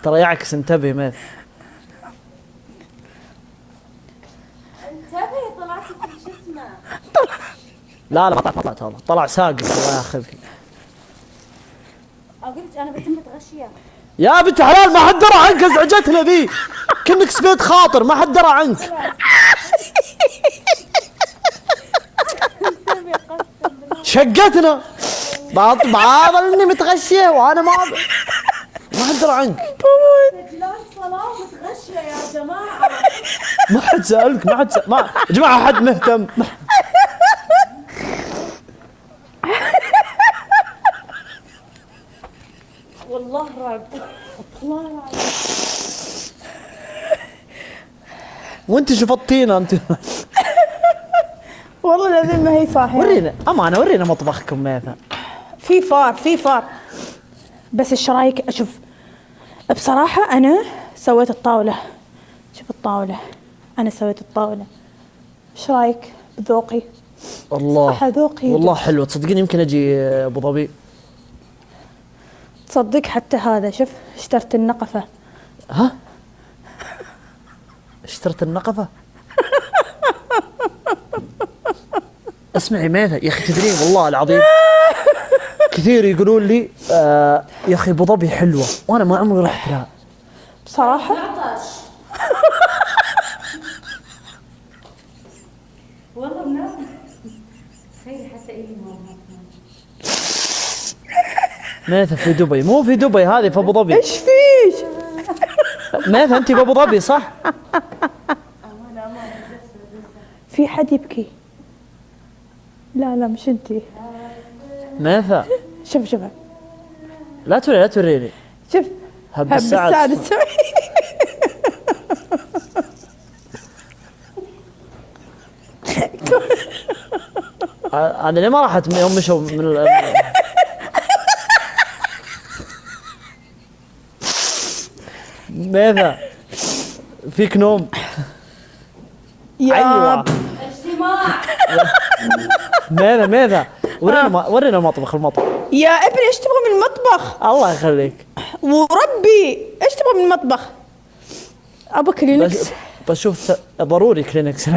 ترى يعكس، انتبه ماذا. انتبهي طلعتي في شو اسمه. لا ما طلعت والله، طلع ساقط الله ياخذك. اقول لك انا بتم متغشيه. يا بنت حلال ما حد درى عنك ازعجتنا ذي، كأنك سبيت خاطر ما حد درى عنك. شقتنا بعض اني متغشيه وانا ما حد درى عنك. سجلان صلاه متغشيه يا جماعه. ما حد سألك، ما يا جماعة حد مهتم. والله رعب، والله رعب. وانت شفطينا انت. والله العظيم ما هي صح. ورينا امانه، ورينا مطبخكم ماذا. في فار بس ايش رايك؟ اشوف بصراحه انا سويت الطاوله. شوف الطاوله، انا سويت الطاوله. ايش رايك بذوقي؟ الله صح ذوقي والله حلوه، تصدقين يمكن اجي ابو ظبي. تصدق حتى هذا شوف اشترت النقفه. ها اشترت النقفه؟ اسمعي ماذا يا اخي، تدرين والله العظيم كثير يقولون لي يا اخي ابو ظبي حلوه، وانا ما عمري رحت لها بصراحه. والله بنام. تخيلي حتى إلي ما ماذا في دبي، مو في دبي هذه في ابو ظبي. ايش فيش؟ ماذا انت بابو ظبي صح؟ في حد يبكي؟ لا مش انتي. ماذا شوف لا توريني. شوف هب السعد تسوي. انا ليه ما راحت يوم مشوا من ماذا فيك نوم؟ يا ايوه اجتماع. ماذا ورينا المطبخ. يا ابني ايش تبغى من المطبخ؟ الله يخليك. وربي ايش تبغى من المطبخ؟ ابى كلينكس. بس شوف ضروري كلينكس.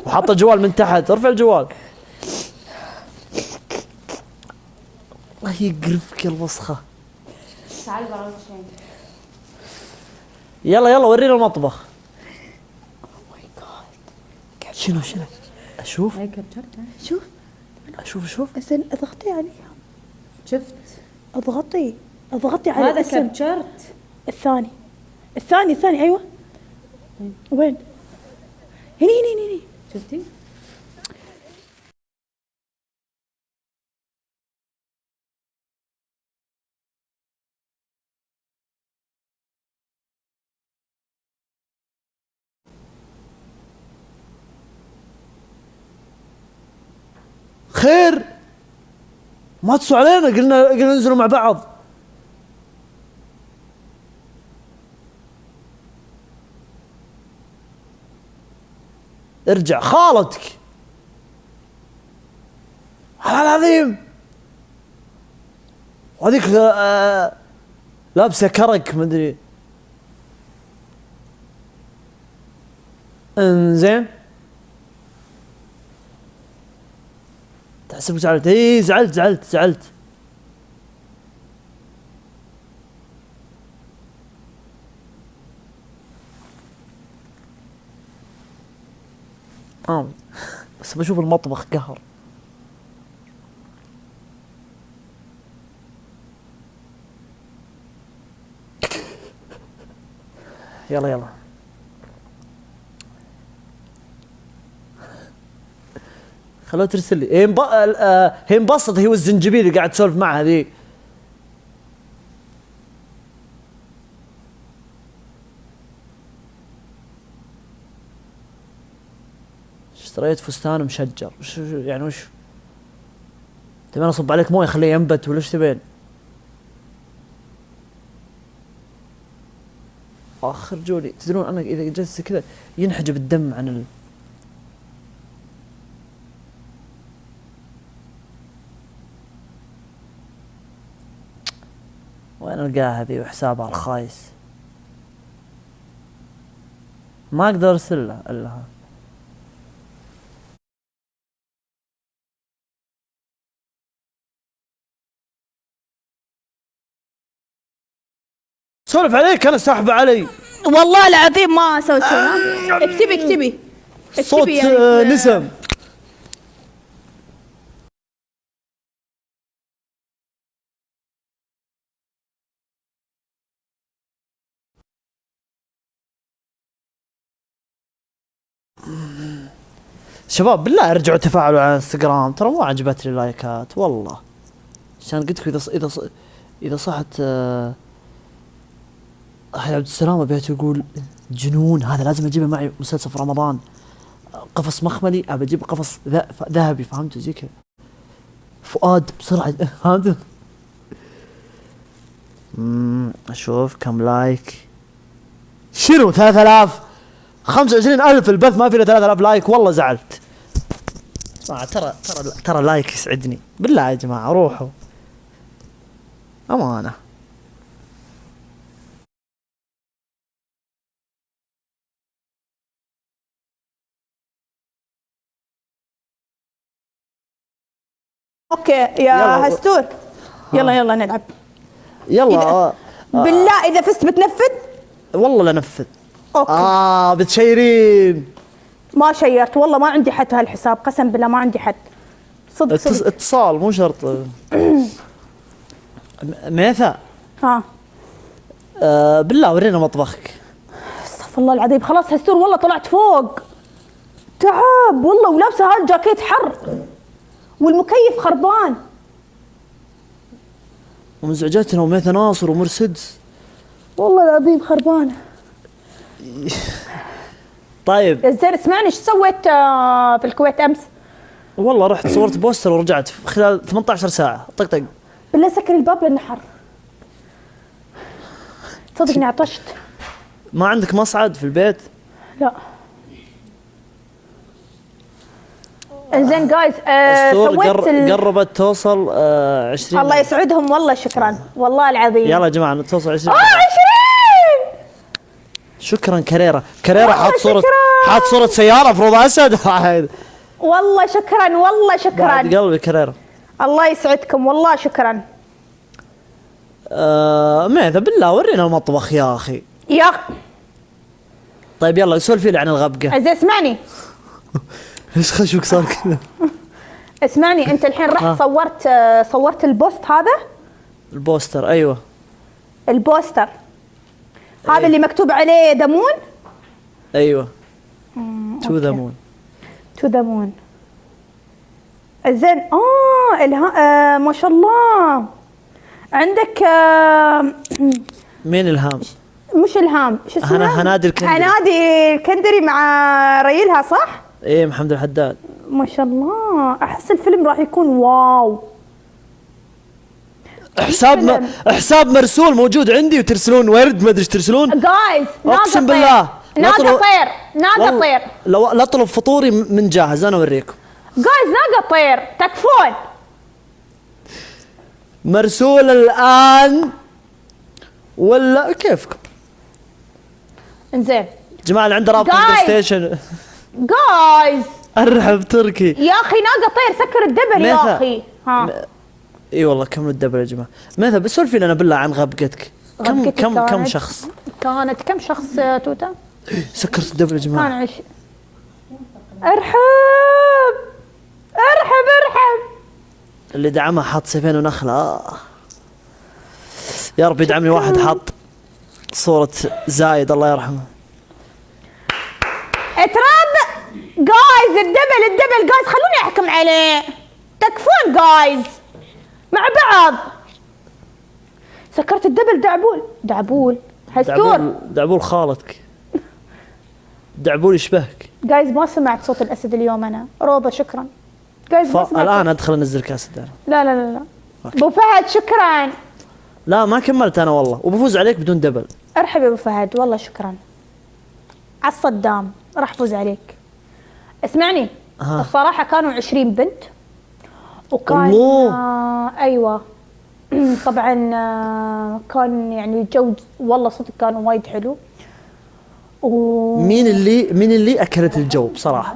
وحط الجوال من تحت، ارفع الجوال. الله يقرفك يا الوسخه. تعال براوي شيء. يلا ورينا المطبخ. اوه ماي جاد. شنو اشوف هاي كبترتها. شوف اسن اضغطي عليها. شفت؟ اضغطي على هذا الاسم. كبترت. الثاني ايوه. وين؟ هني. شفتي؟ خير ما تصوا علينا، قلنا ننزلوا مع بعض. ارجع خالتك على العظيم. وهذيك لابسه كرك مدري. انزين تحسب زعلت. اي زعلت. بس بشوف المطبخ قهر. يلا خلوها ترسل لي. هي انبسط هي والزنجبيل اللي قاعد تسولف معها ذي. اشتريت فستان مشجر. يعني وش تبين اصب عليك مويه خليه ينبت ولا ايش تبين؟ خرجوني. تدرون انا اذا جلست كذا ينحجب الدم عن وين القاها ذي وحسابها الخايس؟ ما اقدر ارسلها الا سولف عليك انا ساحبه علي. والله العظيم ما سويت شيء. اكتبي صوت يعني نسم. شباب بالله ارجعوا تفاعلوا على انستغرام، ترى مو عجبتني اللايكات والله. عشان قلت لكم اذا صحت احد عبد السلام ابيت يقول جنون، هذا لازم اجيبه معي مسلسل في رمضان. قفص مخملي ابى اجيب قفص ذهبي، فهمتوا زي كذا. فؤاد بسرعه فهمتوا. اشوف كم لايك. شنو 3000 25,000 البث ما في الا 3000 لايك، والله زعلت. ترى لايك يسعدني بالله يا جماعه، روحوا امانه. اوكي يا يلا. هستور، يلا نلعب. يلا بالله اذا فزت بتنفذ. والله لا نفذ. اوكي بتشيرين. ما شيرت والله، ما عندي حد هالحساب، قسم بالله ما عندي حد. صدق اتصال مو شرط. ميثا ها بالله ورينا مطبخك. استغفر الله العظيم. خلاص هستور والله طلعت فوق، تعب والله، ولابسه هذا الجاكيت حر والمكيف خربان. ومزعجتنا وميثا ناصر ومرسيدس والله العظيم خربانه. طيب زين اسمعني، ايش سويت في الكويت امس؟ والله رحت صورت بوستر ورجعت في خلال 18 ساعة. طق بالله سكر الباب لانه حر. صدقني عطشت. ما عندك مصعد في البيت؟ لا. انزين جايز قربت توصل 20. الله يسعدهم والله، شكرا والله العظيم. يلا يا جماعة توصل 20. 20. شكرا كريرة حاط صورة سيارة في روضة أسد. والله شكرا والله شكرا. بعد قلبي كريرة. الله يسعدكم والله شكرا. ماذا بالله ورينا المطبخ يا أخي. طيب يلا سولفي لي عن الغبقة. زين اسمعني. ايش خشوك صار كذا؟ اسمعني، انت الحين رحت صورت البوست هذا؟ البوستر ايوه. البوستر هذا اللي مكتوب عليه دمون؟ ايوه. تو ذا مون. تو ذا مون. زين ما شاء الله عندك مين الهام؟ مش الهام، شو اسمه؟ هنادي الكندري. هنادي الكندري مع ريلها صح؟ ايه محمد الحداد. ما شاء الله، احس الفيلم راح يكون واو. حساب مرسول موجود عندي وترسلون ورد، ما ادري ايش ترسلون. جايز اقسم بالله ناقة طير. لا اطلب فطوري من جاهز انا اوريكم. جايز ناقة طير تكفون. مرسول الان ولا كيفكم؟ انزين جماعة اللي عنده رابط بلاي ستيشن. جايز ارحب تركي يا اخي، ناقة طير سكر الدبل يا اخي. اي والله كملوا الدبل يا جماعة. ماذا بسولفي لنا بالله عن غبقتك. كم شخص؟ كانت كم شخص توتا؟ سكرت الدبل يا جماعة. كان ارحب. اللي دعمها حاط سيفين ونخلة. يا رب يدعمني واحد حاط صورة زايد الله يرحمه. اتراب جايز. الدبل جايز، خلوني احكم عليه. تكفون جايز مع بعض. سكرت الدبل. دعبول هستور. دعبول خالتك. دعبول يشبهك. جايز ما سمعت صوت الاسد اليوم انا. روضة شكرا جايز. الان ادخل انزل كاس الدار. لا ابو فهد شكرا. لا ما كملت انا والله، وبفوز عليك بدون دبل. ارحب يا ابو فهد والله شكرا. على الصدام راح افوز عليك. اسمعني الصراحه كانوا 20 بنت وكان الله. ايوه طبعا كان يعني الجو والله صدق كان وايد حلو. مين اللي اكلت الجو بصراحه؟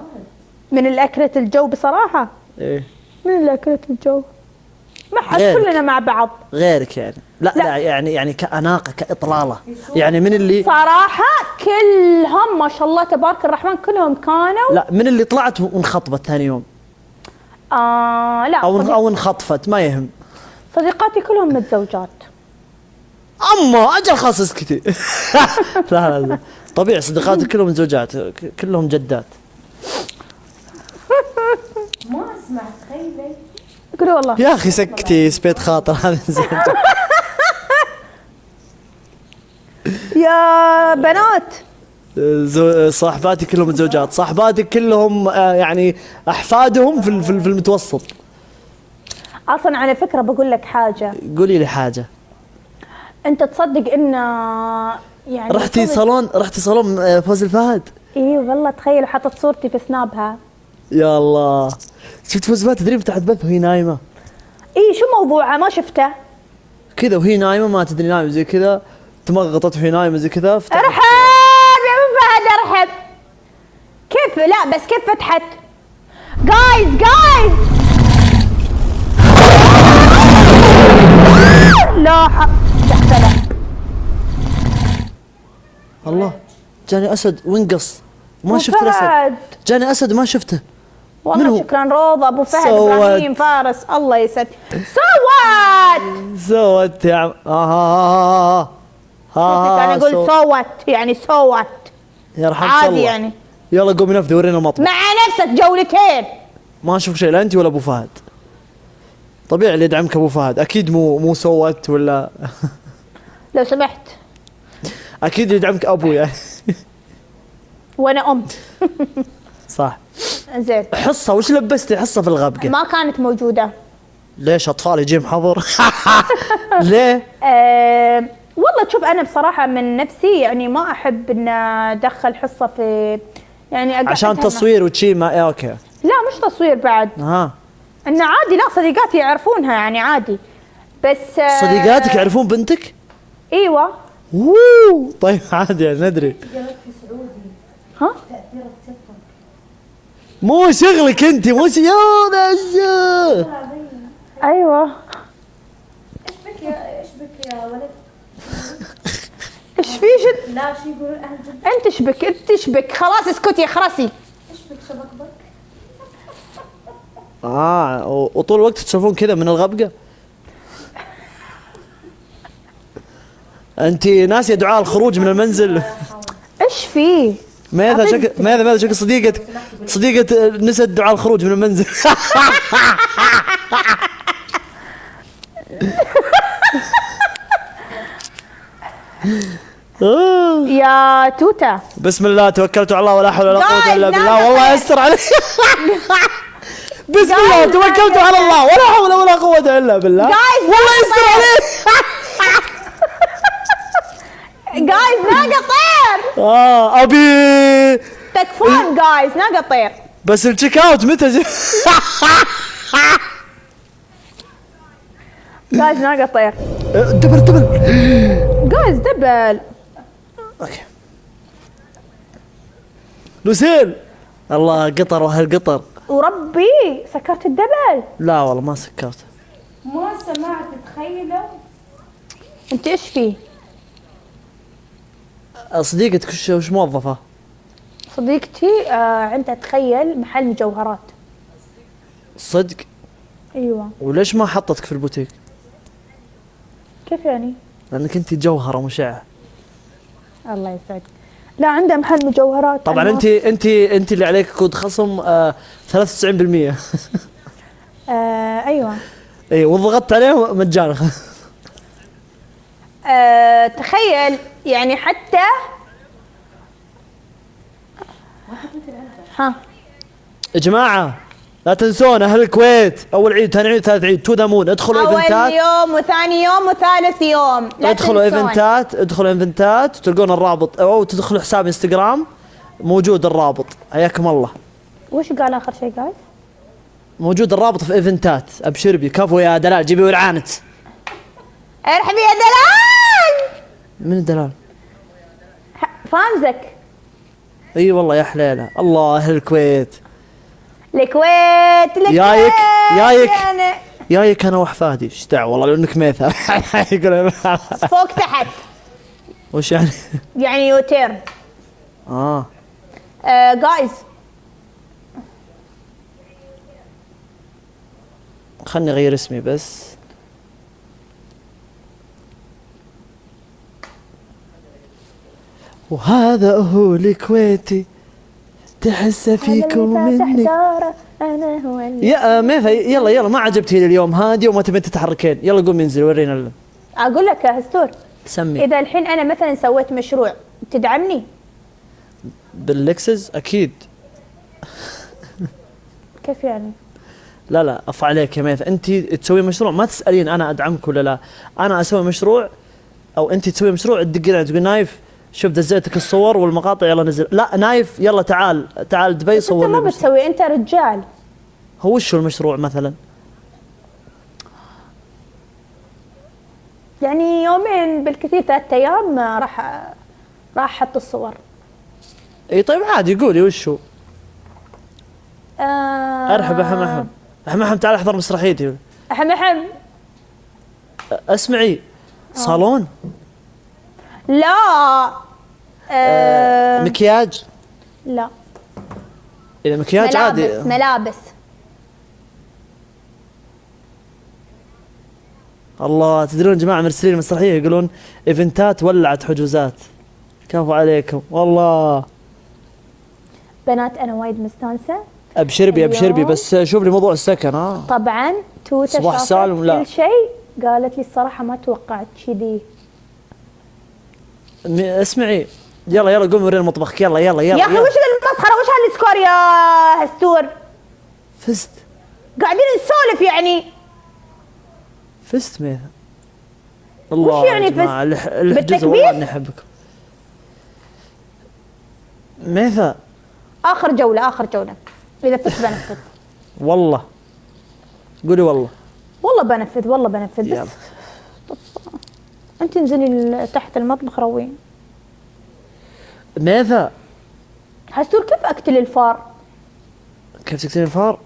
من اللي اكلت الجو بصراحه؟ ايه من اللي اكلت الجو؟ ما حد، غيرك. كلنا مع بعض. غيرك يعني؟ لا لا. لا يعني كأناقة كإطلالة، يعني من اللي صراحه كلهم ما شاء الله تبارك الرحمن كلهم كانوا لا من اللي طلعت وانخطبت ثاني يوم لا او انخطفت ما يهم. صديقاتي كلهم متزوجات. اما اجل خلاص اسكتي. لا طبيعي صديقاتي كلهم زوجات، كلهم جدات. ما اسمع تخيلي. قولي والله يا اخي سكتي سبيت خاطر هذا زين. يا بنات. صاحباتي كلهم زوجات، صاحباتي كلهم يعني احفادهم في المتوسط. اصلا على فكره بقول لك حاجه، قولي لي حاجه. انت تصدق ان يعني رحتي صالون فوز الفهد؟ اي والله تخيل حطت صورتي في سنابها. يا الله شفت فوز الفهد تدري تحت بث وهي نايمه. اي شو موضوعها ما شفته؟ كذا وهي نايمه ما تدري نايمه زي كذا، تمغطت وهي نايمه زي كذا. ارحب يا ابو فهد ارحب. كيف لا بس كيف فتحت؟ جايز لا الله جاني اسد وانقص ما شفت فهد. الاسد. جاني اسد ما شفته. من والله هو؟ شكرا روضة ابو فهد سوت. ابراهيم فارس الله يسعد. سوت يا عم انا اقول صوت يعني صوت يرحم عادي الله. يعني. يلا قومي نفذي ورينا المطبخ. مع نفسك جولتين. ما اشوف شيء لا انت ولا ابو فهد. طبيعي اللي يدعمك ابو فهد اكيد مو سوت ولا. لو سمحت. اكيد يدعمك ابو يعني. وانا ام. صح. زين حصه وش لبستي حصه في الغبقه؟ ما كانت موجودة. ليش اطفال يجي محضر؟ ليه؟ والله شوف انا بصراحة من نفسي يعني ما احب ان ادخل حصة في يعني عشان تصوير وشي ما اوكي. لا مش تصوير بعد. انه عادي، لا صديقاتي يعرفونها يعني عادي بس صديقاتك يعرفون بنتك؟ ايوه. ووو طيب عادي يعني ندري. ها؟ تأثير التيك توك. مو شغلك انت مو يا ايوه. ايش بك يا ولد؟ ايش في جد؟ لا شو يقولون اهل جد؟ انت شبك انت شبك خلاص اسكتي خرسي. ايش بك شبكبك؟ وطول الوقت تشوفون كذا من الغبقه. انت ناسيه دعاء الخروج من المنزل. ايش في؟ ماذا شكل صديقة نسيت دعاء الخروج من المنزل. يا توتا بسم الله توكلت على الله ولا حول ولا قوة الا Guys, بالله لا والله يستر عليك. بسم الله توكلت على الله ولا حول ولا قوة الا بالله Guys, والله يستر عليك. جايز ناقة طير. ابي تكفون جايز ناقة طير. بس التشيك اوت متى جايز ناقة طير. دبل جايز دبل. اوكي لوسيل الله قطر وهالقطر. وربي سكرت الدبل. لا والله ما سكرت. ما سمعت تخيلوا. انت ايش فيه؟ صديقتك وش موظفة؟ صديقتي عندها تخيل محل مجوهرات. صدق؟ ايوه. وليش ما حطتك في البوتيك؟ كيف يعني؟ لانك انت جوهرة مشعة. الله يسعدك. لا عندها محل مجوهرات. طبعا انت اللي عليك كود خصم 93%. ايوه. اي وضغطت عليه مجانا. تخيل يعني حتى ها يا جماعة لا تنسون اهل الكويت اول عيد ثاني عيد ثالث عيد تدمون ادخلوا اول ايفنتات. يوم وثاني يوم وثالث يوم. لا ادخلوا تنسون. ايفنتات وتلقون الرابط او تدخلوا حساب انستغرام موجود الرابط. حياكم الله. وش قال اخر شيء قال؟ موجود الرابط في ايفنتات ابشر بي كفو يا دلال جيبي ولعانت. ارحبي يا دلال. من الدلال؟ فانزك. اي والله يا حليله. الله اهل الكويت. الكويت جايك أنا. جايك انا وحفادي. ايش دعوه والله لانك ميثا. يقول فوق تحت. وش يعني؟ يعني يوتيرن. جايز خلني اغير اسمي بس. وهذا هو الكويتي تحس فيكم مني. انا هو اللي يا ميثا يلا ما عجبتي لي اليوم هادي وما تبين تتحركين. يلا قوم انزل ورينا اقول لك يا هستور، سمي. اذا الحين انا مثلا سويت مشروع تدعمني؟ باللكسس اكيد. كيف يعني؟ لا اف عليك يا ميثا. انت تسوي مشروع ما تسالين انا ادعمك ولا لا. انا اسوي مشروع او انت تسوي مشروع تدق لي تقول نايف شوف دزيتك الصور والمقاطع يلا نزل. لا نايف يلا تعال دبي صور. انت ما بتسوي، انت رجال. هو وش المشروع مثلا؟ يعني يومين بالكثير 3 ايام راح احط الصور. اي طيب عادي قولي وش هو. ارحب احم تعال احضر مسرحيتي. احم اسمعي صالون. لا مكياج. لا اذا مكياج عادي. ملابس. الله تدرون يا جماعه مرسلين المسرحيه يقولون ايفنتات ولعت حجوزات. كفو عليكم والله. بنات انا وايد مستانسه. ابشربي بس شوف لي موضوع السكن. طبعا توته صباح شافت سالم. لا كل شيء، قالت لي الصراحه ما توقعت كذي. اسمعي يلا قومي ورينا مطبخك. يلا يا اخي وش المسخره؟ وش هالسكور يا هستور؟ فزت. قاعدين نسولف يعني. فزت ميثا. الله وش يعني فزت؟ بالتكبيس؟ والله اني احبكم. ميثا اخر جوله اذا فزت بنفذ. والله قولي والله. والله بنفذ يلا. بس انت انزلي تحت المطبخ روين. ميثا هستور كيف اقتل الفار؟ كيف تقتلين الفار؟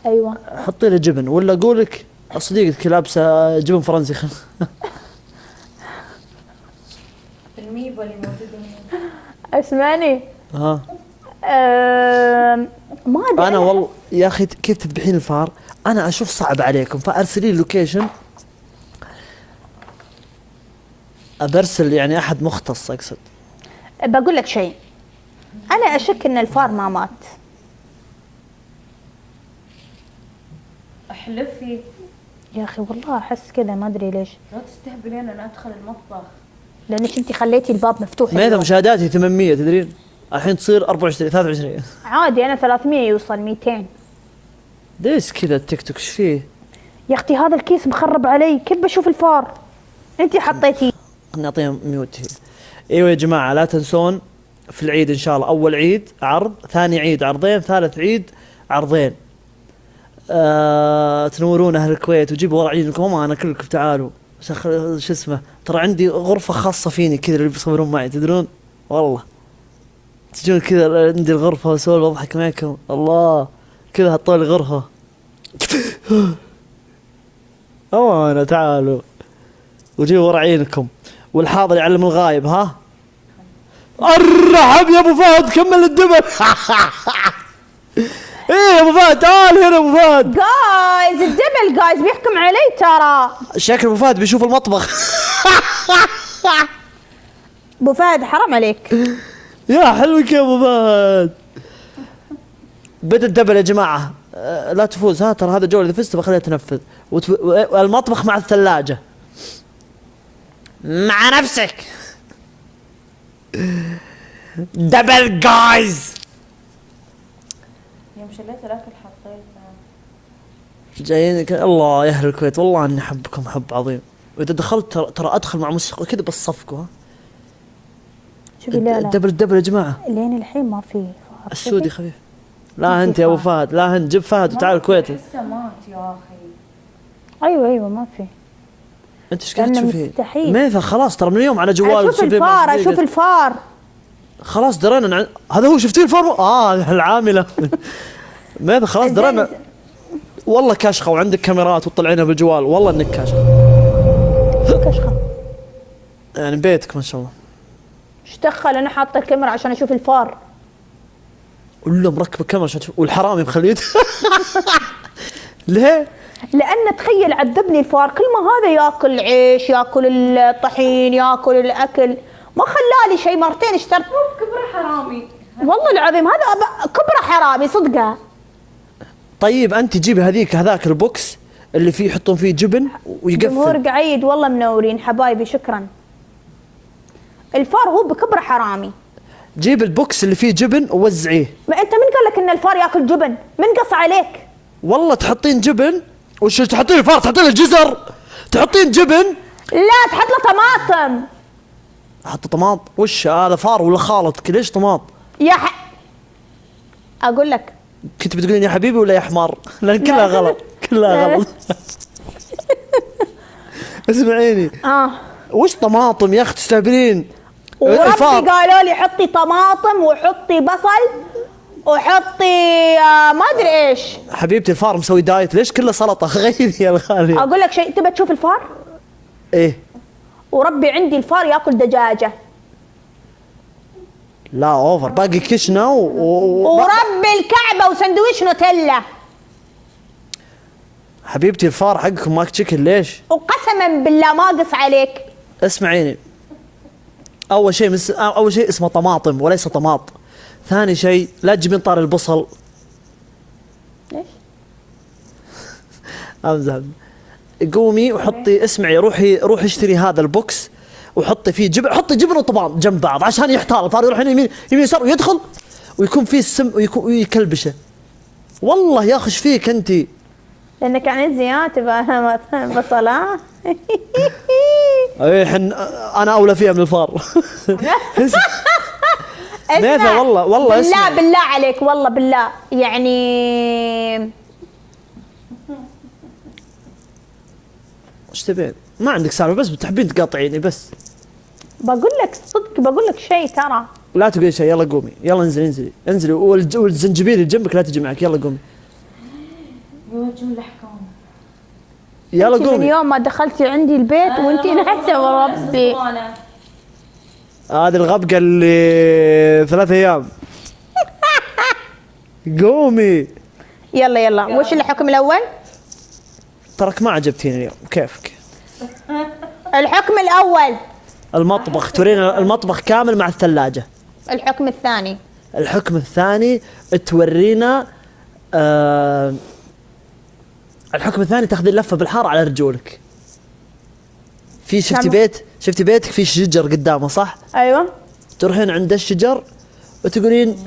ايوه حطي له جبن ولا اقولك صديقتك لابسه جبن فرنسي. الميبه اللي موجوده هنا. اسمعني. ها ما ادري انا والله يا اخي كيف تذبحين الفار؟ انا اشوف صعب عليكم فارسلي لي لوكيشن. ابرسل يعني احد مختص اقصد. بقول لك شيء، انا اشك ان الفار ما مات. احلفي. يا اخي والله احس كذا ما ادري ليش. لا تستهبلين انا ادخل المطبخ. لانك انت خليتي الباب مفتوح. ميثا مشاهداتي 800 تدرين الحين تصير 24 23. عادي انا 300 يوصل 200. ليش كذا التيك توك ايش فيه؟ يا اختي هذا الكيس مخرب علي، كيف بشوف الفار؟ انت حطيتيه. نعطيهم ميوت هي. ايوه يا جماعه لا تنسون في العيد ان شاء الله. اول عيد عرض، ثاني عيد عرضين، ثالث عيد عرضين. تنورون اهل الكويت وجيبوا ورا عيدكم. انا كلكم تعالوا. شو اسمه ترى عندي غرفه خاصه فيني كذا اللي بيصورون معي تدرون والله. تجون كذا عندي الغرفه واسولف واضحك معكم. الله كذا حطوا لي غرفه. انا تعالوا وجيبوا ورا عينكم. والحاضر يعلم الغايب. ها ارحب يا ابو فهد كمل الدبل. ايه يا ابو فهد تعال هنا ابو فهد. جايز الدبل جايز بيحكم علي ترى. شكل ابو فهد بيشوف المطبخ. ابو فهد حرام عليك. يا حلوك يا ابو فهد. بدا الدبل يا جماعه. لا تفوز. ها ترى هذا الجوله اذا فزت بخليها تنفذ. والمطبخ مع الثلاجه مع نفسك. دبل جايز. يوم شليت الاكل حطيت جايين الله يا اهل الكويت والله اني احبكم حب عظيم. واذا دخلت ترى ادخل مع موسيقى كذا بس صفقوا. ها شوفي لا الدبل يا جماعه. لين الحين ما في فار. السودي خفيف. لا انت يا ابو فهد لا انت جيب فهد وتعال الكويت. لسه مات يا اخي. ايوه ما في. انت ايش قاعد لأنه تشوفين؟ مستحيل. ميثا خلاص ترى من اليوم على جوال اشوف الفار، اشوف الفار. خلاص درينا هذا هو. شفتي الفار؟ العامله. ميثا خلاص درينا. والله كاشخه وعندك كاميرات وتطلعينها بالجوال، والله انك كاشخه. كشخة. يعني بيتك ما شاء الله. ايش دخل؟ انا حاطه الكاميرا عشان اشوف الفار. ولا مركبه كاميرا عشان تشوف، والحرامي مخليته. ليه؟ لأن تخيل عذبني الفار، كل ما هذا ياكل عيش، ياكل الطحين، ياكل الأكل، ما خلالي شيء. مرتين اشترت. كبره حرامي. والله العظيم هذا كبره حرامي صدقه. طيب انت جيبي هذاك البوكس اللي فيه يحطون فيه جبن جمهور ويقفل. قعيد والله منورين حبايبي، شكرا. الفار هو بكبره حرامي. جيب البوكس اللي فيه جبن ووزعيه. ما انت من قال لك ان الفار ياكل جبن؟ من قص عليك؟ والله تحطين جبن. وش تحطين الفار؟ تحطين الجزر، تحطين جبن. لا تحط له طماطم. حط طماط. وش هذا فار ولا خالطك؟ ليش طماط؟ اقول لك كنت بتقولين يا حبيبي ولا يا حمار؟ لان كلها غلط، كلها غلط. اسمعيني. وش طماطم يا اخي تستهبلين؟ وربي قالوا لي حطي طماطم وحطي بصل وحطي ما ادري ايش. حبيبتي الفار مسوي دايت، ليش كله سلطه؟ غيري يا الغالي. اقول لك شيء، تبى تشوف الفار؟ ايه. وربي عندي الفار ياكل دجاجه. لا اوفر، باقي كشنه ورب الكعبه وسندويش نوتيلا. حبيبتي الفار حقكم ماك تشيكن ليش؟ وقسما بالله ما قص عليك. اسمعيني، اول شيء اسمه طماطم وليس طماط. ثاني شيء لا تجيبين طار البصل. ليش؟ امزح. قومي وحطي، اسمعي، روحي اشتري هذا البوكس وحطي فيه جبن، حطي جبن وطماط جنب بعض عشان يحتار الفار، يروح يمين يسار ويدخل ويكون فيه السم ويكلبشه. والله ياخش فيك انت. لانك عن زيات بصلة. ايه انا اولى فيها من الفار. ميثا والله بالله بالله عليك، والله بالله يعني ايش تبين؟ ما عندك سالفه، بس بتحبين تقاطعيني بس. بقول لك صدق، بقول لك شيء ترى. لا تقولي شيء، يلا قومي، يلا انزلي والزنجبيل اللي جنبك لا تجي معك، يلا قومي. يوجهون الاحكام. يلا قومي. من يوم ما دخلتي عندي البيت وانتي نحسه وربي. هذه الغبقه اللي 3 أيام. قومي. يلا وش الحكم الاول؟ ترك ما عجبتيني اليوم، كيفك؟ الحكم الاول المطبخ، تورينا المطبخ كامل مع الثلاجة. الحكم الثاني. الحكم الثاني تورينا الحكم الثاني تاخذين لفة بالحارة على رجولك. شفتي بيتك في شجر قدامه صح؟ ايوه. تروحين عند الشجر وتقولين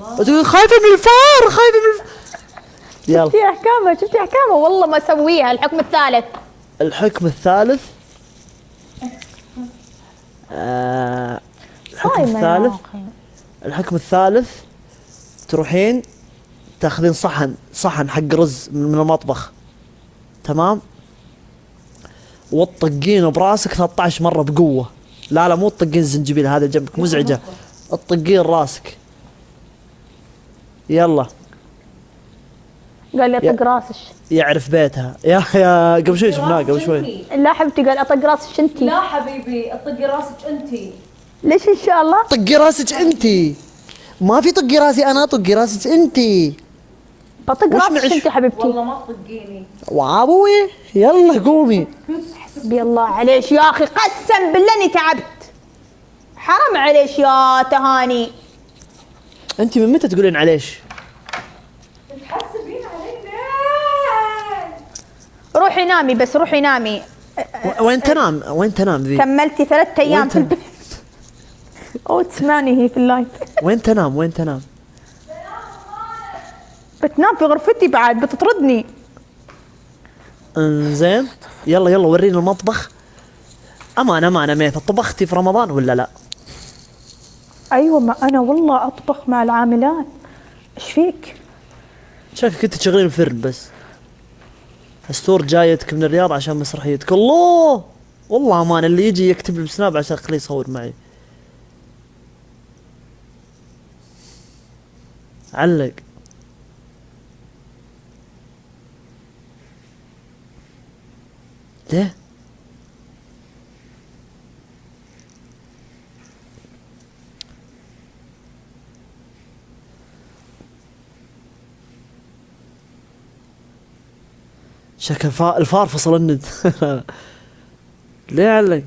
خايفة من الفار، خايفة من الفار. يلا. شفتي احكامه والله ما اسويها. الحكم الثالث. الحكم الثالث الحكم الثالث تروحين تاخذين صحن حق رز من المطبخ، تمام؟ وتطقينه براسك 13 مرة بقوة. لا مو تطقين الزنجبيل هذا جنبك مزعجة، تطقين راسك. يلا. قال لي اطق راسش. يعرف بيتها. يا قبل شوي شفناه قبل شوي. لا حبيبتي قال اطق راسش انتي. لا حبيبي اطقي راسك انتي. ليش ان شاء الله؟ طقي راسك انتي. ما في طقي راسي انا، طقي راسك انتي. بطق راسك انتي حبيبتي. والله ما تطقيني. وابوي يلا قومي. حسبي الله عليش يا اخي، قسم بالله اني تعبت. حرام عليش يا تهاني. انت من متى تقولين عليش؟ تحسبين علينا. روحي نامي بس، روحي نامي. وين تنام ذي؟ كملتي 3 أيام في البيت. او تسمعني هي في اللايف. وين تنام؟ بتنام في غرفتي بعد، بتطردني. زين يلا ورينا المطبخ. أمانة ميثا، طبختي في رمضان ولا لا؟ ايوه، ما انا والله اطبخ مع العاملات. ايش فيك؟ شكلك كنت تشغلين الفرن بس. السور جايتك من الرياض عشان مسرحيتك. الله والله مان اللي يجي يكتب لي بسناب عشان خليه يصور معي. علق. ليه؟ شكل الفار فصل النت. ليه علق؟